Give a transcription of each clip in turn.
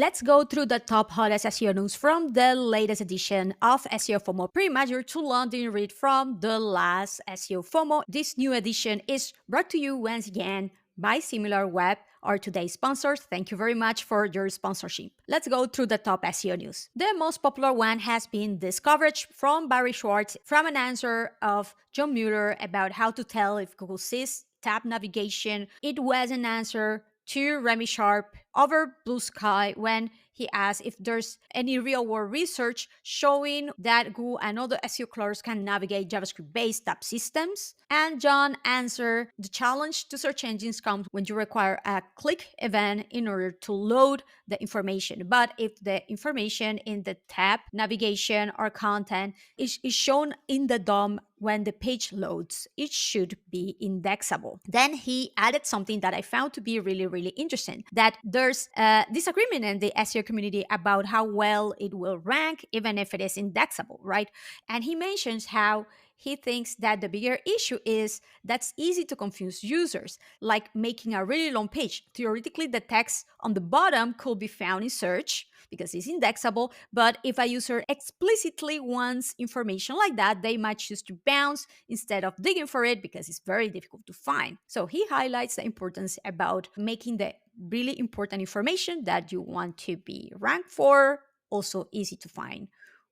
Let's go through the top hottest SEO news from the latest edition of SEO FOMO. Pretty much your to London read from the last SEO FOMO. This new edition is brought to you once again by SimilarWeb, our today's sponsors. Thank you very much for your sponsorship. Let's go through the top SEO news. The most popular one has been this coverage from Barry Schwartz from an answer of John Mueller about how to tell if Google sees tab navigation. It was an answer to Remy Sharp over Blue Sky when he asked if there's any real-world research showing that Google and other SEO crawlers can navigate JavaScript-based tab systems. And John answered, the challenge to search engines comes when you require a click event in order to load the information. But if the information in the tab navigation or content is shown in the DOM when the page loads, it should be indexable. Then he added something that I found to be really interesting, that there's a disagreement in the SEO community about how well it will rank, even if it is indexable, right? And he mentions how he thinks that the bigger issue is that's easy to confuse users, like making a really long page. Theoretically, the text on the bottom could be found in search because it's indexable, but if a user explicitly wants information like that, they might choose to bounce instead of digging for it because it's very difficult to find. So he highlights the importance about making the really important information that you want to be ranked for also easy to find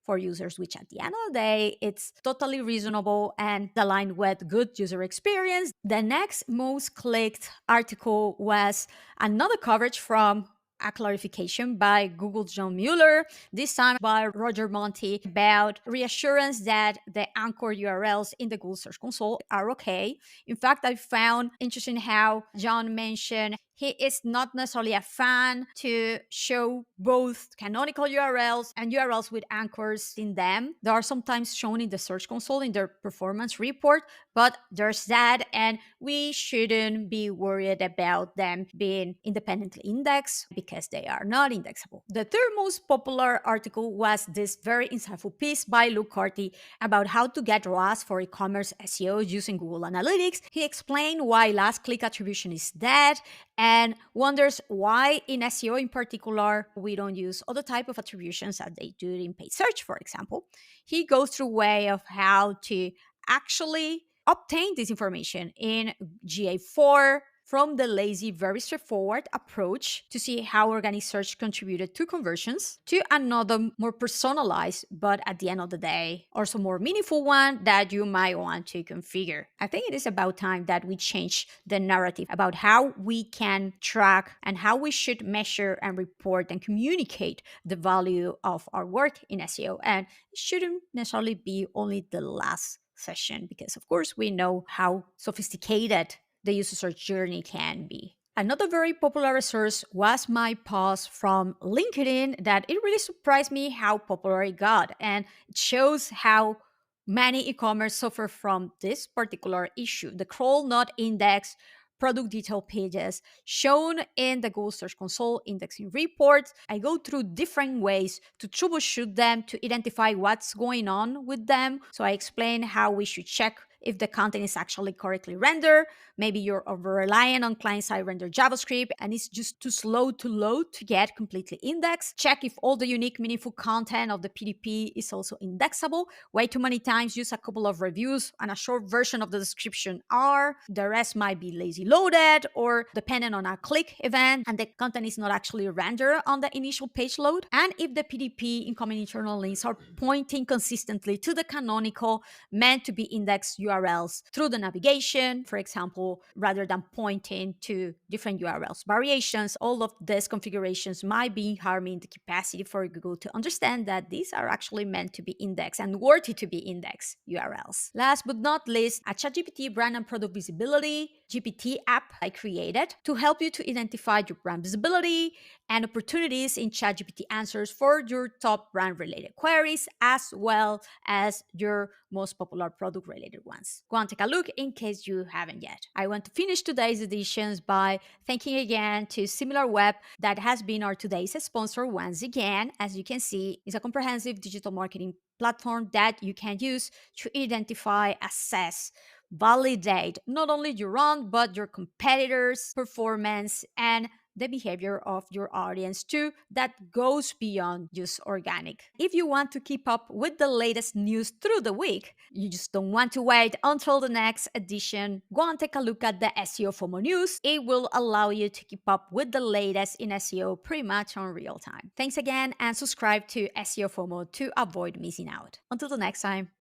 for users, which at the end of the day, it's totally reasonable and aligned with good user experience. The next most clicked article was another coverage from a clarification by Google's John Mueller, this time by Roger Monti, about reassurance that the anchor URLs in the Google Search Console are okay. In fact, I found interesting how John mentioned he is not necessarily a fan to show both canonical URLs and URLs with anchors in them. They are sometimes shown in the Search Console in their performance report, but there's that, and we shouldn't be worried about them being independently indexed because they are not indexable. The third most popular article was this very insightful piece by Luke Carty about how to get ROAS for e-commerce SEO using Google Analytics. He explained why last click attribution is dead and wonders why in SEO in particular we don't use other type of attributions as they do in paid search, for example. He goes through a way of how to actually obtain this information in GA4 from the lazy, very straightforward approach to see how organic search contributed to conversions, to another more personalized, but at the end of the day, also more meaningful one that you might want to configure. I think it is about time that we change the narrative about how we can track and how we should measure and report and communicate the value of our work in SEO. And it shouldn't necessarily be only the last session, because of course we know how sophisticated the user search journey can be. Another very popular resource was my post from LinkedIn that it really surprised me how popular it got, and it shows how many e-commerce suffer from this particular issue, the crawl not index product detail pages shown in the Google Search Console indexing reports. I go through different ways to troubleshoot them to identify what's going on with them. So I explain how we should check if the content is actually correctly rendered. Maybe you're over-reliant on client-side rendered JavaScript and it's just too slow to load to get completely indexed. Check if all the unique, meaningful content of the PDP is also indexable. Way too many times use a couple of reviews and a short version of the description are. The rest might be lazy loaded or dependent on a click event and the content is not actually rendered on the initial page load. And if the PDP incoming internal links are pointing consistently to the canonical meant to be indexed URLs through the navigation, for example, rather than pointing to different URLs. Variations, all of these configurations might be harming the capacity for Google to understand that these are actually meant to be indexed and worthy to be indexed URLs. Last but not least, a ChatGPT brand and product visibility GPT app I created to help you to identify your brand visibility and opportunities in ChatGPT answers for your top brand-related queries, as well as your most popular product-related ones. Go and take a look in case you haven't yet. I want to finish today's editions by thanking again to SimilarWeb that has been our today's sponsor once again. As you can see, it's a comprehensive digital marketing platform that you can use to identify, assess, validate not only your own, but your competitors' performance and the behavior of your audience too that goes beyond just organic. If you want to keep up with the latest news through the week, you just don't want to wait until the next edition, go and take a look at the SEO FOMO news. It will allow you to keep up with the latest in SEO pretty much on real time. Thanks again, and subscribe to SEO FOMO to avoid missing out. Until the next time.